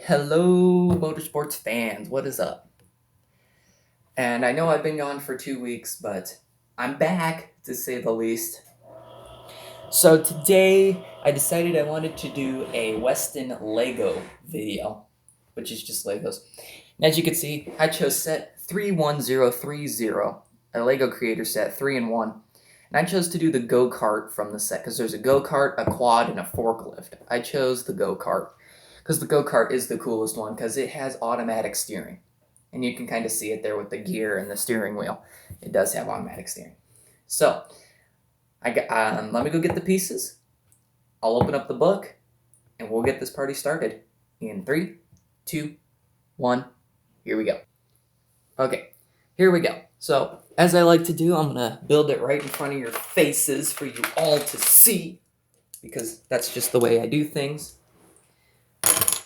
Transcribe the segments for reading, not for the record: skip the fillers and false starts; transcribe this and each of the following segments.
Hello, motorsports fans. What is up? And I know I've been gone for 2 weeks, but I'm back to say the least. So today I decided I wanted to do a Weston Lego video, which is just Legos. And as you can see, I chose set 31030, a Lego creator set 3-in-1. And I chose to do the Go-Kart from the set because there's a Go-Kart, a quad, and a forklift. I chose the Go-Kart because the go-kart is the coolest one because it has automatic steering, and you can kind of see it there with the gear and the steering wheel. It does have automatic steering. So let me go get the pieces. I'll open up the book and we'll get this party started in 3, 2, 1. Here we go. Okay, here we go. So as I like to do, I'm gonna build it right in front of your faces for you all to see, because that's just the way I do things.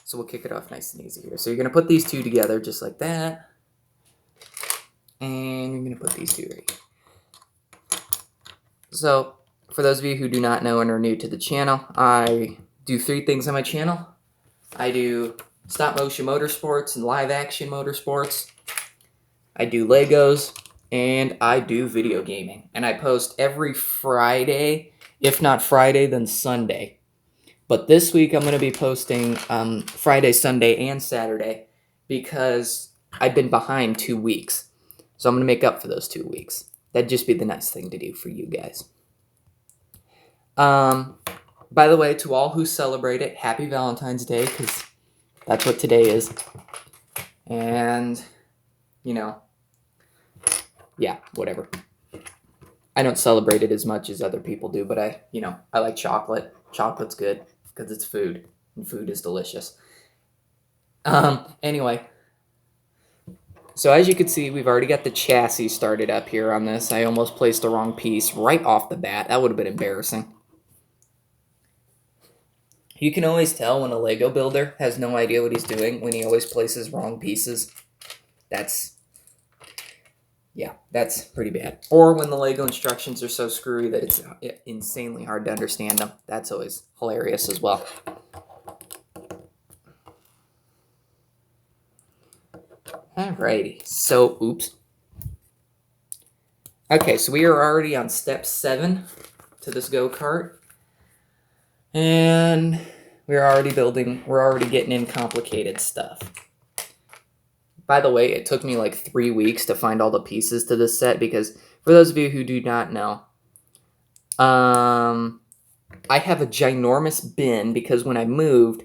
So we'll kick it off nice and easy here. So you're going to put these two together just like that. And you're going to put these two right here. So for those of you who do not know and are new to the channel, I do 3 things on my channel. I do stop motion motorsports and live action motorsports. I do Legos, and I do video gaming. And I post every Friday. If not Friday, then Sunday. But this week I'm going to be posting Friday, Sunday, and Saturday because I've been behind 2 weeks. So I'm going to make up for those 2 weeks. That'd just be the nice thing to do for you guys. By the way, to all who celebrate it, happy Valentine's Day, because that's what today is. And, yeah, whatever. I don't celebrate it as much as other people do, but I like chocolate. Chocolate's good because it's food, and food is delicious. Anyway, so as you can see, we've already got the chassis started up here on this. I almost placed the wrong piece right off the bat. That would have been embarrassing. You can always tell when a Lego builder has no idea what he's doing when he always places wrong pieces. That's pretty bad. Or when the Lego instructions are so screwy that it's insanely hard to understand them. That's always hilarious as well. Alrighty, so, oops. Okay, so we are already on step 7 to this go-kart. And we're already getting in complicated stuff. By the way, it took me like 3 weeks to find all the pieces to this set because, for those of you who do not know, I have a ginormous bin because when I moved,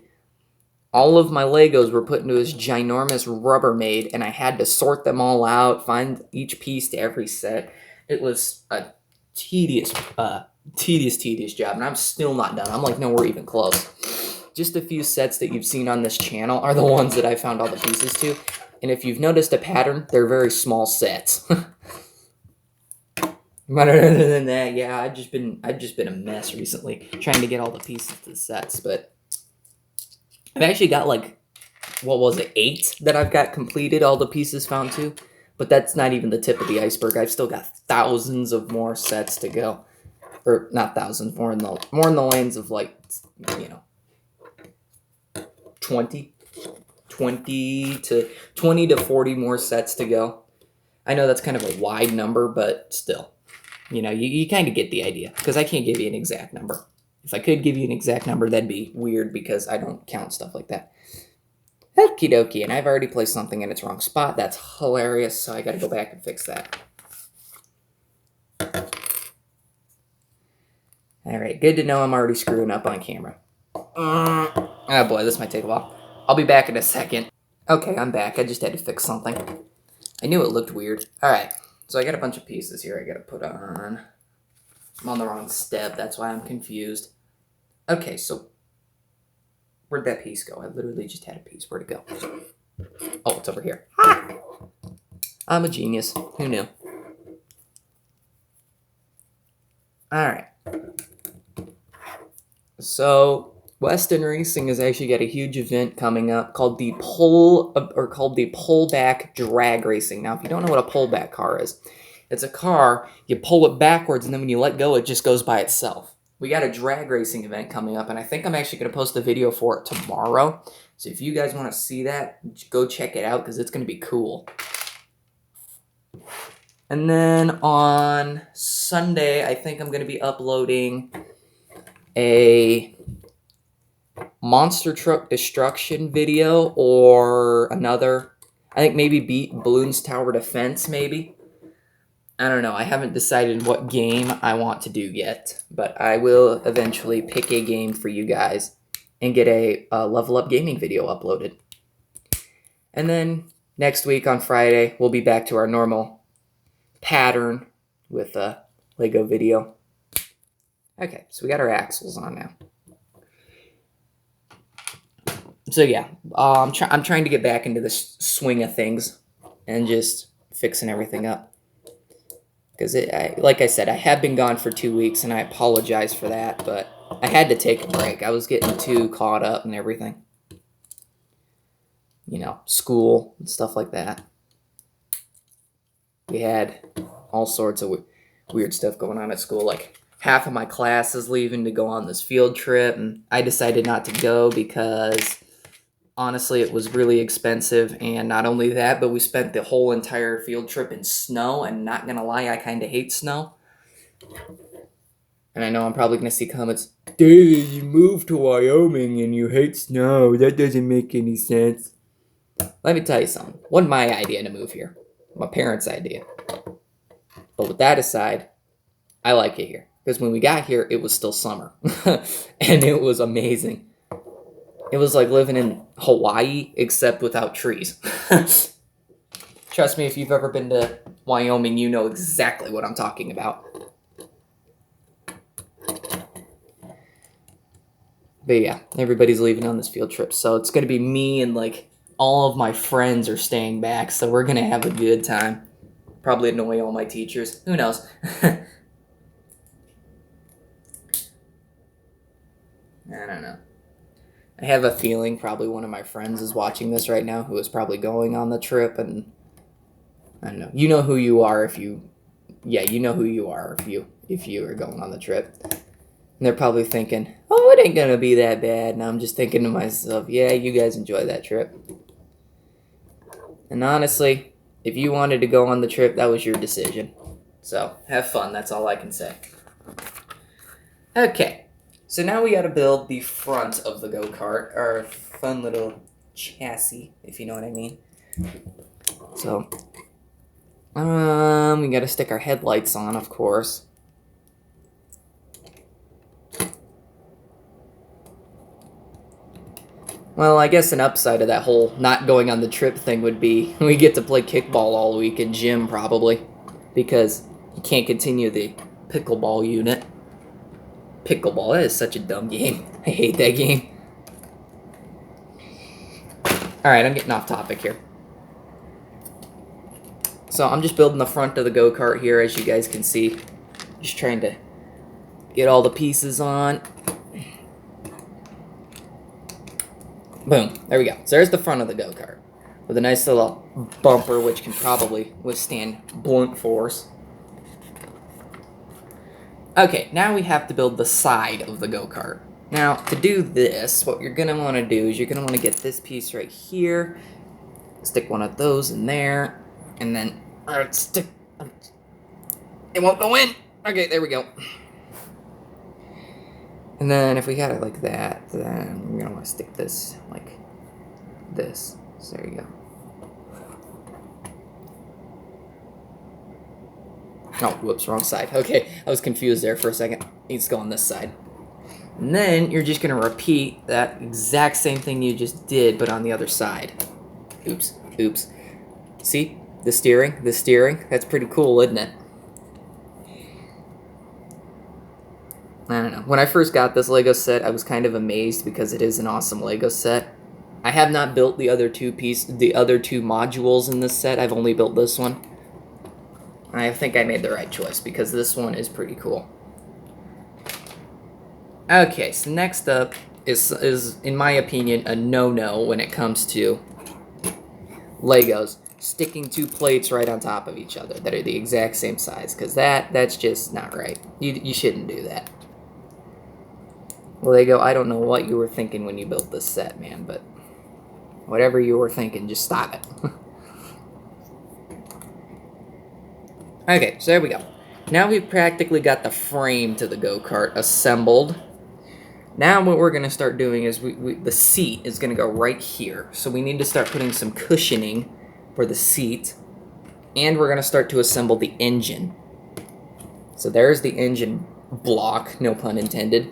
all of my Legos were put into this ginormous Rubbermaid, and I had to sort them all out, find each piece to every set. It was a tedious job, and I'm still not done. I'm like nowhere even close. Just a few sets that you've seen on this channel are the ones that I found all the pieces to. And if you've noticed a pattern, they're very small sets. But other than that, yeah, I've just been a mess recently trying to get all the pieces to the sets. But I've actually got like, 8 that I've got completed, all the pieces found to. But that's not even the tip of the iceberg. I've still got thousands of more sets to go. Or not thousands, more in the lanes of like, 20 to 40 more sets to go. I know that's kind of a wide number, but still, you kind of get the idea because I can't give you an exact number. If I could give you an exact number, that'd be weird because I don't count stuff like that. Okie dokie, and I've already placed something in its wrong spot. That's hilarious, so I gotta go back and fix that. Alright, good to know I'm already screwing up on camera. Oh boy, this might take a while. I'll be back in a second. Okay, I'm back. I just had to fix something. I knew it looked weird. Alright, so I got a bunch of pieces here I gotta put on. I'm on the wrong step, that's why I'm confused. Okay, so where'd that piece go? I literally just had a piece. Where'd it go? Oh, it's over here. I'm a genius. Who knew? Alright. So Weston Racing has actually got a huge event coming up called the pullback drag racing. Now, if you don't know what a pullback car is, it's a car, you pull it backwards, and then when you let go, it just goes by itself. we got a drag racing event coming up, and I think I'm actually going to post a video for it tomorrow. So if you guys want to see that, go check it out because it's going to be cool. And then on Sunday, I think I'm going to be uploading a monster truck destruction video or another. I think maybe beat Balloons Tower Defense, maybe. I don't know. I haven't decided what game I want to do yet, but I will eventually pick a game for you guys and get a Level Up Gaming video uploaded. And then next week on Friday, we'll be back to our normal pattern with a Lego video. Okay, so we got our axles on now. So yeah, I'm trying to get back into the swing of things and just fixing everything up. Because, like I said, I have been gone for 2 weeks, and I apologize for that, but I had to take a break. I was getting too caught up and everything. You know, school and stuff like that. We had all sorts of weird stuff going on at school. Like, half of my class is leaving to go on this field trip, and I decided not to go because, honestly, it was really expensive. And not only that, but we spent the whole entire field trip in snow, and not gonna lie, I kind of hate snow. And I know I'm probably gonna see comments, David, you moved to Wyoming and you hate snow. That doesn't make any sense. Let me tell you something. It wasn't my idea to move here. My parents' idea. But with that aside, I like it here. Because when we got here, it was still summer. And it was amazing. It was like living in Hawaii, except without trees. Trust me, if you've ever been to Wyoming, you know exactly what I'm talking about. But yeah, everybody's leaving on this field trip. So it's going to be me and like all of my friends are staying back. So we're going to have a good time. Probably annoy all my teachers. Who knows? I don't know. I have a feeling probably one of my friends is watching this right now who is probably going on the trip, and I don't know. You know who you are if you you know who you are if you are going on the trip. And they're probably thinking, "Oh, it ain't going to be that bad." And I'm just thinking to myself, "Yeah, you guys enjoy that trip." And honestly, if you wanted to go on the trip, that was your decision. So, have fun. That's all I can say. Okay. So now we got to build the front of the go-kart, our fun little chassis, if you know what I mean. So, we got to stick our headlights on, of course. Well, I guess an upside of that whole not going on the trip thing would be we get to play kickball all week in gym, probably, because you can't continue the pickleball unit. Pickleball, that is such a dumb game. I hate that game. Alright, I'm getting off topic here. So I'm just building the front of the go-kart here, as you guys can see. Just trying to get all the pieces on. Boom, there we go. So there's the front of the go-kart. With a nice little bumper, which can probably withstand blunt force. Okay, now we have to build the side of the go-kart. Now, to do this, what you're going to want to do is you're going to want to get this piece right here, stick one of those in there, and then stick... It won't go in! Okay, there we go. And then if we got it like that, then we're going to want to stick this like this. So there you go. Oh, whoops, wrong side. Okay, I was confused there for a second. Needs to go on this side. And then you're just going to repeat that exact same thing you just did, but on the other side. Oops, oops. See? The steering? That's pretty cool, isn't it? I don't know. When I first got this Lego set, I was kind of amazed because it is an awesome Lego set. I have not built the other two modules in this set. I've only built this one. I think I made the right choice because this one is pretty cool. Okay, so next up is in my opinion, a no-no when it comes to Legos. Sticking two plates right on top of each other that are the exact same size, because that's just not right. You shouldn't do that. Lego, I don't know what you were thinking when you built this set, man, but whatever you were thinking, just stop it. Okay, so there we go. Now we've practically got the frame to the go-kart assembled. Now what we're going to start doing is the seat is going to go right here. So we need to start putting some cushioning for the seat. And we're going to start to assemble the engine. So there's the engine block, no pun intended.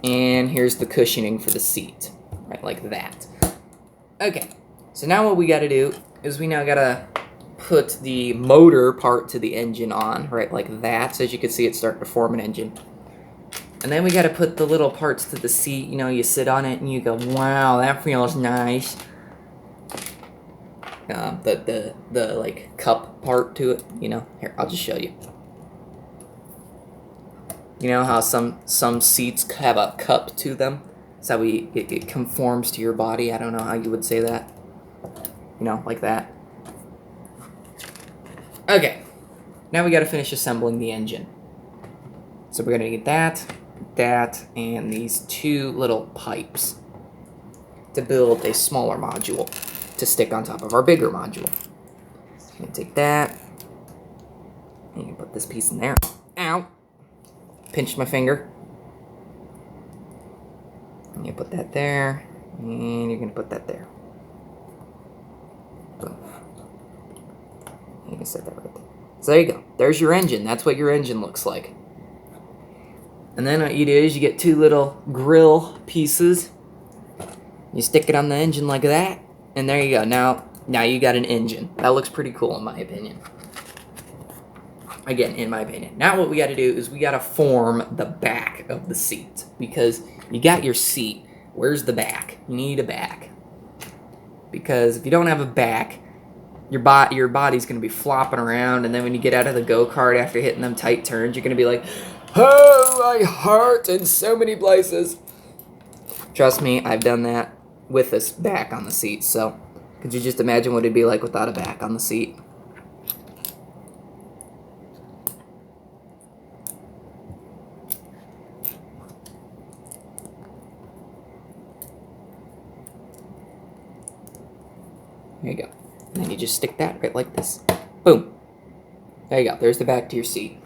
And here's the cushioning for the seat, right, like that. Okay, so now what we got to do is we now got to put the motor part to the engine on, right, like that. So as you can see, it's starting to form an engine. And then we got to put the little parts to the seat. You know, you sit on it and you go, wow, that feels nice. The like cup part to it, you know. Here, I'll just show you. You know how some seats have a cup to them? That's how it conforms to your body. I don't know how you would say that. You know, like that. Okay. Now we got to finish assembling the engine. So we're going to need that, and these two little pipes to build a smaller module to stick on top of our bigger module. So I'm going to take that, and you put this piece in there. Ow! Pinched my finger. And you put that there, and you're going to put that there. Boom. You can set that right there. So there you go. There's your engine. That's what your engine looks like. And then what you do is you get two little grill pieces. You stick it on the engine like that, and there you go. Now you got an engine. That looks pretty cool in my opinion. Again, in my opinion. Now what we got to do is we got to form the back of the seat. Because you got your seat. Where's the back? You need a back. Because if you don't have a back, your body's going to be flopping around, and then when you get out of the go-kart after hitting them tight turns, you're going to be like, oh, my heart in so many places. Trust me, I've done that with this back on the seat, so could you just imagine what it'd be like without a back on the seat? There you go. And then you just stick that right like this. Boom. There you go. There's the back to your seat.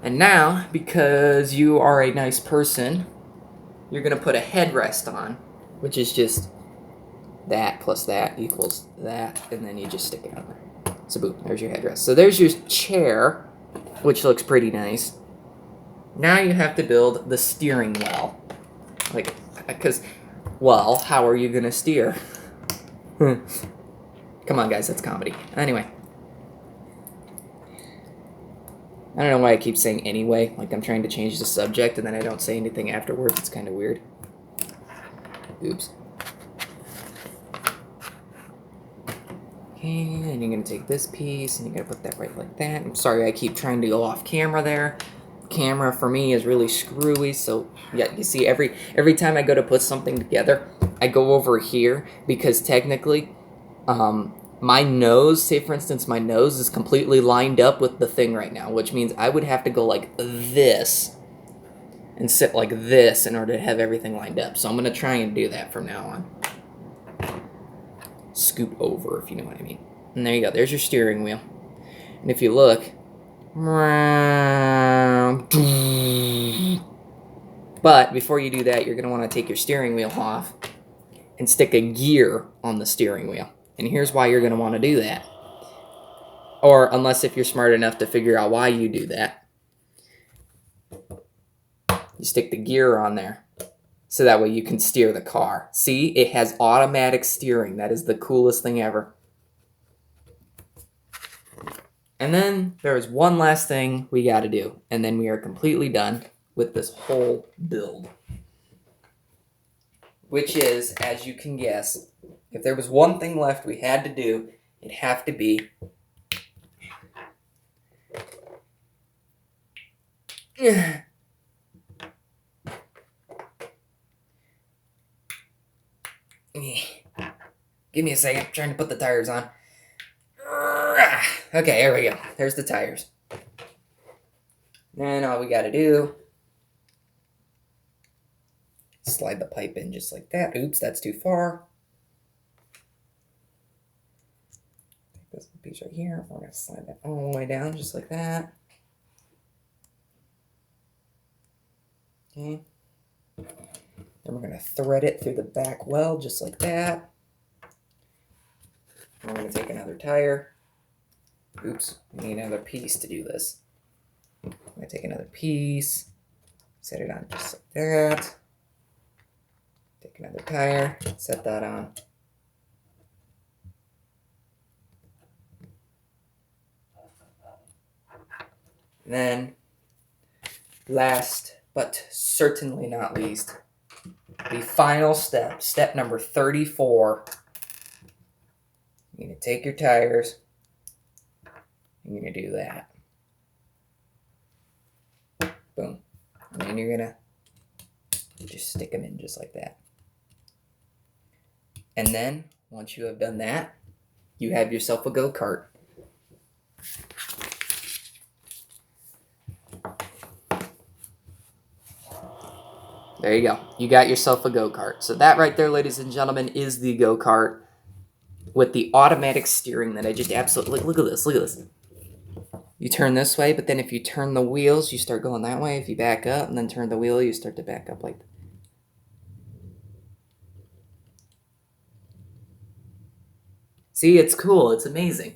And now, because you are a nice person, you're going to put a headrest on, which is just that plus that equals that, and then you just stick it on there. So boom, there's your headrest. So there's your chair, which looks pretty nice. Now you have to build the steering wheel. Like, because, well, how are you going to steer? Come on, guys, that's comedy. Anyway. I don't know why I keep saying anyway, like I'm trying to change the subject and then I don't say anything afterwards. It's kind of weird. Oops. Okay, and you're going to take this piece and you're going to put that right like that. I'm sorry I keep trying to go off camera there. Camera for me is really screwy, so yeah, you see every time I go to put something together, I go over here because technically my nose, say for instance, my nose is completely lined up with the thing right now, which means I would have to go like this and sit like this in order to have everything lined up. So I'm going to try and do that from now on. Scoop over, if you know what I mean. And there you go. There's your steering wheel. And if you look, but before you do that, you're going to want to take your steering wheel off and stick a gear on the steering wheel. And here's why you're going to want to do that. Or unless if you're smart enough to figure out why you do that. You stick the gear on there. So that way you can steer the car. See, it has automatic steering. That is the coolest thing ever. And then there is one last thing we got to do. And then we are completely done with this whole build. Which is, as you can guess, if there was one thing left we had to do, it'd have to be give me a second. I'm trying to put the tires on. Okay, here we go. There's the tires. Then all we got to do Slide the pipe in just like that. Oops, that's too far. Take this piece right here. We're going to slide that all the way down just like that. Okay. Then we're going to thread it through the back weld just like that. And we're going to take another tire. Oops, we need another piece to do this. I'm going to take another piece, set it on just like that. Take another tire, set that on. And then, last but certainly not least, the final step, step number 34. You're going to take your tires, and you're going to do that. Boom. And then you're going to just stick them in just like that. And then, once you have done that, you have yourself a go-kart. There you go. You got yourself a go-kart. So that right there, ladies and gentlemen, is the go-kart with the automatic steering that I just absolutely... Look at this. Look at this. You turn this way, but then if you turn the wheels, you start going that way. If you back up and then turn the wheel, you start to back up like that. See, it's cool. It's amazing.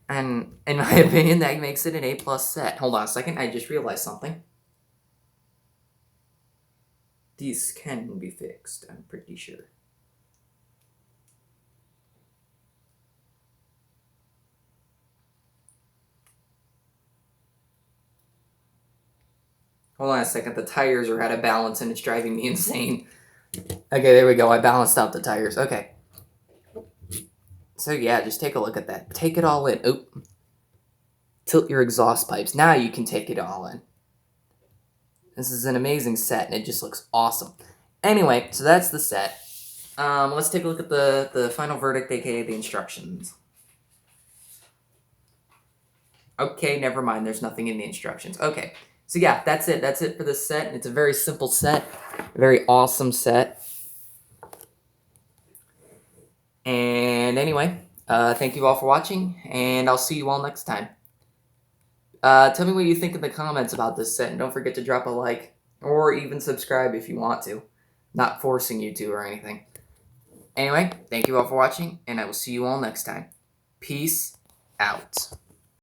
And in my opinion, that makes it an A+ set. Hold on a second. I just realized something. These can be fixed, I'm pretty sure. Hold on a second. The tires are out of balance and it's driving me insane. Okay, there we go. I balanced out the tires. Okay. So yeah, just take a look at that. Take it all in. Oop. Tilt your exhaust pipes. Now you can take it all in. This is an amazing set, and it just looks awesome. Anyway, so that's the set. Let's take a look at the final verdict, aka the instructions. Okay, never mind. There's nothing in the instructions. Okay, so yeah, that's it. That's it for this set. It's a very simple set, a very awesome set. And anyway, thank you all for watching, and I'll see you all next time. Tell me what you think in the comments about this set, and don't forget to drop a like, or even subscribe if you want to. Not forcing you to or anything. Anyway, thank you all for watching, and I will see you all next time. Peace out.